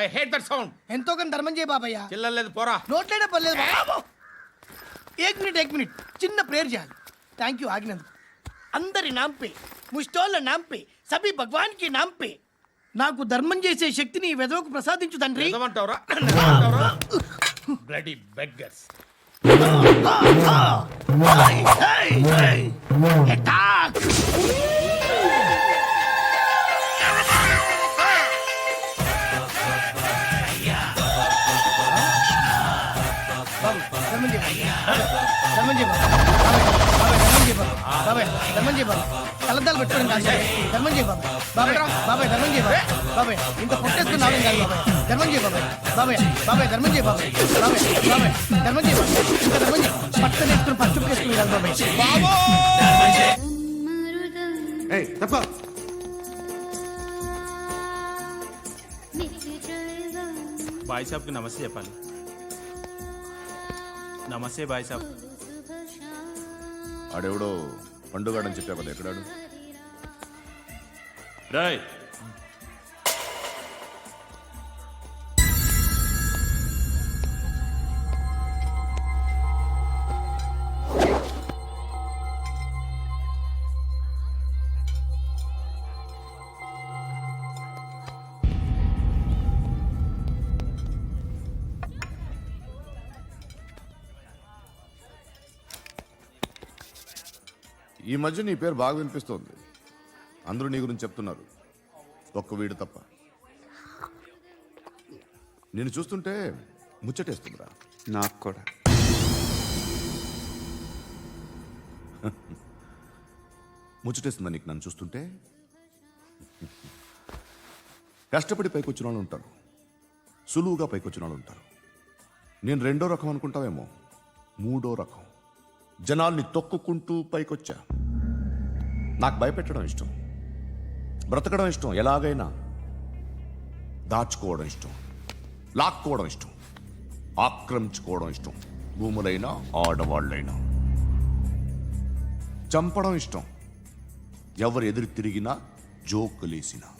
I hate that sound. ఎంతో కొంత ధర్మం చేయ బాబయ్య. చిల్లలేదు పోరా. నోట్లేనే పర్లేదు బాబు. ఏక్ మినిట్ చిన్న ప్రేయర్ చేయాలి. థ్యాంక్ యూ ఆగినందుకు. అందరి నాంపే ముష్టోళ్ళ నాంపే సభీ భగవాన్ కి నాంపే నాకు ధర్మం చేసే శక్తిని ఈ వెదవకు ప్రసాదించు తండ్రి. ఏమంటావురా? Bloody beggars. కలద్దాలు పెట్టుకోండి కాదు ధర్మం చేయ బాబాయ్. బాబాయ్ బాబాయ్ ధర్మం చేయ బాబాయ్. బాబాయ్ ఇంత పొట్టేసుకున్నావు కాదు బాబాయ్. ధర్మం చేయ బాబాయ్. బాబాయ్ బాబాయ్ ధర్మం చేయ బాబాయ్. బాబాయ్ బాబాయ్ ధర్మం చేయ బాబాయ్. ఇంత ధర్మం చేయ పట్టు నేర్చుకుని పట్టు వేసుకుని కాదు బాబాయ్. తప్ప బాయ్ సాబ్కి నమస్తే చెప్పాలి. నమస్తే బాయ్ సాబ్. ఆడెవడో పండుగాడని చెప్పా కదా, ఎక్కడాడు? రాయ్ ఈ మధ్య నీ పేరు బాగా వినిపిస్తోంది. అందరూ నీ గురించి చెప్తున్నారు, ఒక్క వీడు తప్ప. నేను చూస్తుంటే ముచ్చటేస్తుందిరా. నాకు కూడా. ముచ్చటేస్తుందా నీకు నన్ను చూస్తుంటే? కష్టపడి పైకొచ్చిన వాళ్ళు ఉంటారు, సులువుగా పైకొచ్చిన వాళ్ళు ఉంటారు. నేను రెండో రకం అనుకుంటావేమో, మూడో రకం. జనాల్ని తొక్కుకుంటూ పైకొచ్చా. నాకు భయపెట్టడం ఇష్టం, బ్రతకడం ఇష్టం, ఎలాగైనా దాచుకోవడం ఇష్టం, లాక్కోవడం ఇష్టం, ఆక్రమించుకోవడం ఇష్టం. భూములైనా ఆడవాళ్ళైనా చంపడం ఇష్టం, ఎవరు ఎదురు తిరిగినా జోకులేసినా.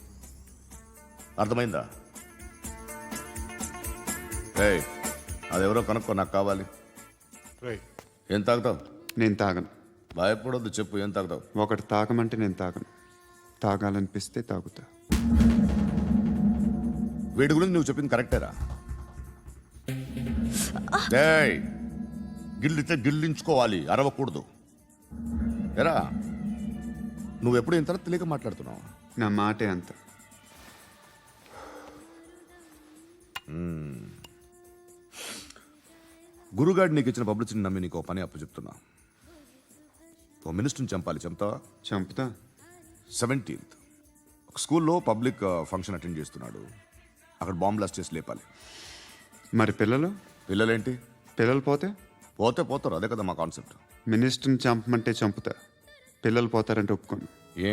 అర్థమైందా? అదెవరో కనుక్కో, నాకు కావాలి. ఏం తాగుతావు? నేను తాగను. భయపడొద్దు, చెప్పు ఏం తాగుతావు? ఒకటి తాగమంటే నేను తాగను, తాగాలనిపిస్తే తాగుతా. వీడి గురించి నువ్వు చెప్పింది కరెక్టేరా? గిల్లితే గిల్లించుకోవాలి, అరవకూడదు. ఎరా నువ్వెప్పుడు ఇంత తెలియక మాట్లాడుతున్నావు? నా మాటే అంత. గురుగాడు నీకు ఇచ్చిన పబ్లిసిటీని నమ్మి నీకు పని అప్పు చెప్తున్నా. ఓ మినిస్టర్ని చంపాలి, చంపుతావా? చంపుతా. 17th ఒక స్కూల్లో పబ్లిక్ ఫంక్షన్ అటెండ్ చేస్తున్నాడు, అక్కడ బాంబ్ బ్లాస్ట్ చేసి లేపాలి. మరి పిల్లలు? పిల్లలేంటి? పిల్లలు పోతే పోతారు, అదే కదా మా కాన్సెప్ట్. మినిస్టర్ని చంపమంటే చంపుతా, పిల్లలు పోతారంటే ఒప్పుకోను. ఏ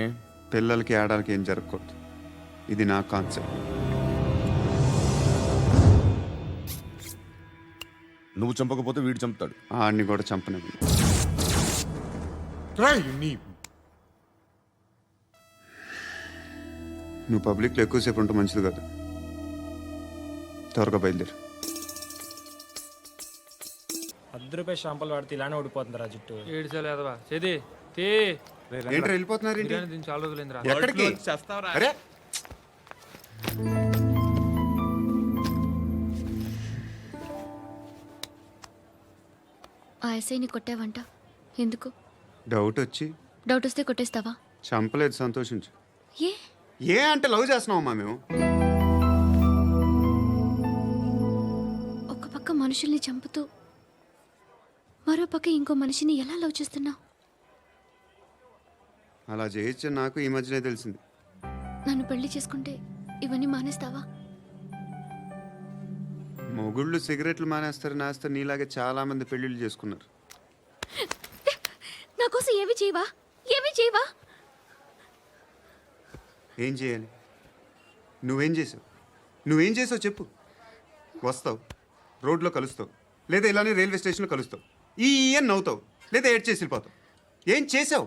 పిల్లలకి ఆడాలకి ఏం జరగకూడదు, ఇది నా కాన్సెప్ట్. నువ్వు చంపకపోతే వీడు చంపుతాడు. ఆడిని కూడా చంపనివ్వను. నువ్వు పబ్లిక్లో ఎక్కువసేపు ఉంటే మంచిది కాదు. త్వరగా బయలుదేరు. ₹10 షాంపూలు వాడితే ఇలానే ఓడిపోతుందిరా జుట్టు. ఏడ్చలేదవా చేది తీ. ఏంట్రా వెళ్ళిపోతున్నారు? దీన్ని చాలా రోజులైందిరా. ఎక్కడికి? అరే ఆ ఎస్ఐని కొట్టావంట, ఎందుకు? డౌట్ వచ్చి. డౌట్ వస్తే కొట్టేస్తావా? చంపలేదు, సంతోషించు. ఏ ఏ అంటే లవ్ చేస్తున్నావమ్మా మేము. ఒక పక్క మనుషుల్ని చంపుతూ మరో పక్క ఇంకో మనిషిని ఎలా లవ్ చేస్తున్నావు? అలా చేయొచ్చు, నాకు ఈ మధ్యనే తెలిసింది. నన్ను పెళ్లి చేసుకుంటే ఇవన్నీ మానేస్తావా? మొగుళ్ళు సిగరెట్లు మానేస్తారు, నేస్తారు. నీలాగే చాలా మంది పెళ్లిళ్ళు చేసుకున్నారు. నా కోసం ఏమి చేయవా? ఏమి చేయవా? ఏం చేయాలి? నువ్వేం చేసావు? నువ్వేం చేసావు చెప్పు. వస్తావు, రోడ్లో కలుస్తావు, లేదా ఇలానే రైల్వే స్టేషన్లో కలుస్తావు, ఈ అని నవ్వుతావు, లేదా ఏడ్ చేసి వెళ్ళిపోతావు. ఏం చేసావు?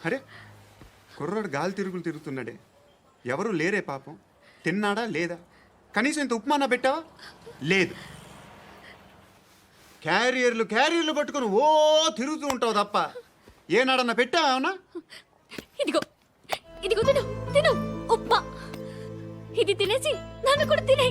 అరే కుర్రాడు గాలి తిరుగులు తిరుగుతున్నాడే, ఎవరు లేరే పాపం. తిన్నాడా లేదా? కనీసం ఇంత ఉప్మానా పెట్టావా? లేదు. క్యారియర్లు పట్టుకొని ఓ తిరుగుతూ ఉంటావు తప్ప ఏనాడన్నా పెట్టావా? అవునా? ఇదిగో ఇదిగో తిను తిను ఉప్మా. ఇది తినేసి నన్ను కూడా తినే.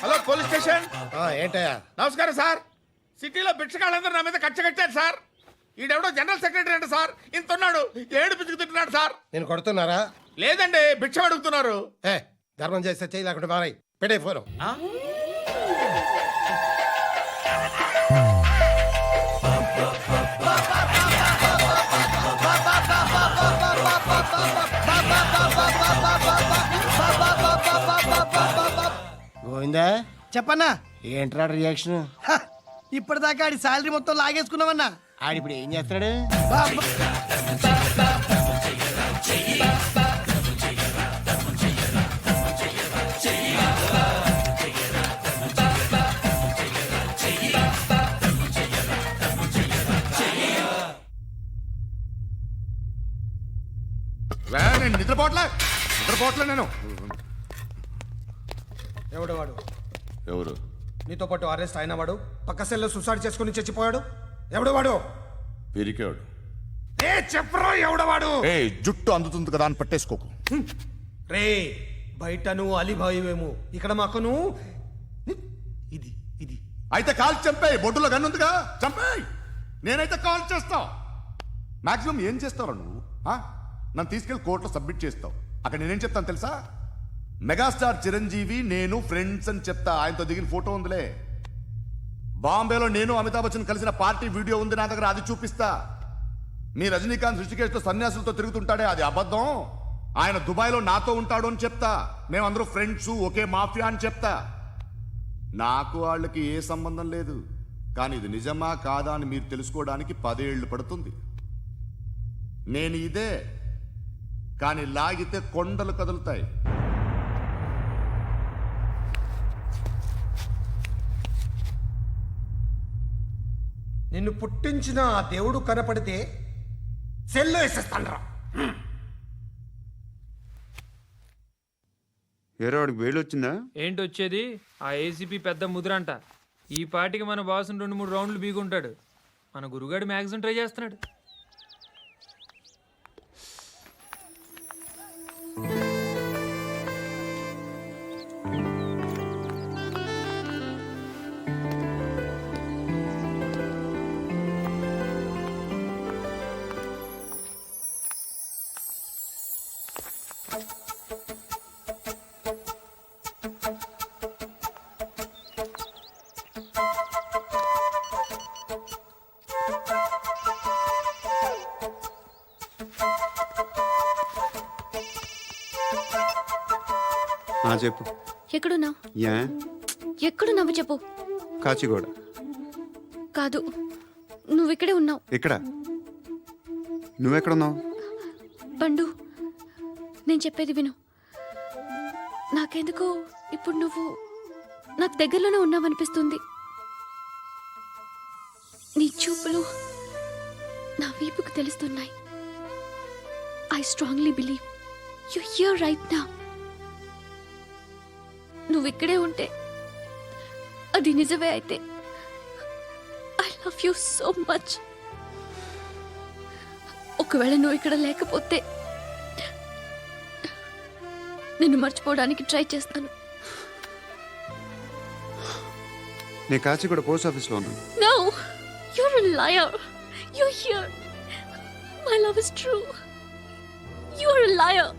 Hello police station. ఏంటయ్యా? నమస్కారం సార్. సిటీలో భిక్షగాళ్ళందరూ నా మీద కచ్చ కట్టారు సార్. ఈడెవడో జనరల్ సెక్రటరీ అంట సార్. ఇంత ఉన్నాడు, ఏడు పిచ్చుకు తింటున్నాడు సార్. నేను కొడుతున్నారా? లేదండి, భిక్ష అడుగుతున్నారు. ధర్మం చేస్తే చేయి, లేకుంటే మారాయి. పెట్టే ఫోను. గోవిందా, చెప్పన్నా. ఏంట్రా రియాక్షన్? ఇప్పటిదాకా ఆడి శాలరీ మొత్తం లాగేసుకున్నావన్నా. ఆడిప్పుడు ఏం చేస్తాడు? నేను నిద్రపోవట్లే నేను. ఎవడు వాడు? ఎవరు? నీతో పాటు అరెస్ట్ అయిన వాడు, పక్క సెల్లో సూసైడ్ చేసుకుని చచ్చిపోయాడు. ఎవడు వాడు? పిరికాడు. చెప్పరా ఎవడవాడు? జుట్టు అందుతుంది కదా అని పట్టేసుకోకు. రే, బయట నువ్వు అలీబాయివేమో, ఇక్కడ మాకు నువ్వు ఇది ఇది. అయితే కాల్ చంపేయి. బొడ్డులో గన్నుందిగా, చంపేయి. నేనైతే కాల్ చేస్తా. మాక్సిమం ఏం చేస్తావు నువ్వు? నన్ను తీసుకెళ్లి కోర్టులో సబ్మిట్ చేస్తావు. అక్కడ నేనేం చెప్తాను తెలుసా? మెగాస్టార్ చిరంజీవి నేను ఫ్రెండ్స్ అని చెప్తా. ఆయనతో దిగిన ఫోటో ఉందిలే. బాంబేలో నేను అమితాబ్ బచ్చన్ కలిసిన పార్టీ వీడియో ఉంది నా దగ్గర, అది చూపిస్తా. మీ రజనీకాంత్ ఋషికేశ్తో సన్యాసులతో తిరుగుతుంటాడే, అది అబద్ధం. ఆయన దుబాయ్లో నాతో ఉంటాడు అని చెప్తా. మేమందరూ ఫ్రెండ్స్, ఒకే మాఫియా అని చెప్తా. నాకు వాళ్ళకి ఏ సంబంధం లేదు. కానీ ఇది నిజమా కాదా అని మీరు తెలుసుకోవడానికి 10 ఏళ్ళు పడుతుంది. నేను ఇదే, కానీ లాగితే కొండలు కదులుతాయి. నిన్ను పుట్టించిన ఆ దేవుడు కనపడితే సెల్లో వేసేస్తానరా. ఏరో వాడికి వేలు వచ్చిందా? ఏంటి వచ్చేది? ఆ ఏసీపీ పెద్ద ముద్రంట. ఈ పాటికి మన బాసును 2-3 రౌండ్లు బీగుంటాడు. మన గురుగాడు మ్యాక్సిమం ట్రై చేస్తున్నాడు. చెప్పు. ఎక్కడున్నావు? యా ఎక్కడున్నావు చెప్పు. కాచిగూడ. కాదు, నువ్వు ఇక్కడే ఉన్నావు. ఇక్కడ నువ్వెక్కడున్నావు? పండు, నేను చెప్పేది విను. నాకెందుకో ఇప్పుడు నువ్వు నాకు దగ్గరలోనే ఉన్నావనిపిస్తుంది. నీ చూపులు నా వీపుకు తెలుస్తున్నాయి. I strongly believe you here right now. నువ్వు ఇక్కడే ఉంటే అది నిజమే అయితే I love you so much. ఒకవేళ నువ్వు ఇక్కడ లేకపోతే నిన్ను మర్చిపోవడానికి ట్రై చేస్తాను. నేను కాచిగూడ పోస్ట్ ఆఫీస్లో ఉన్నాను. No, you're a liar. You're here. My love is true. You're a liar.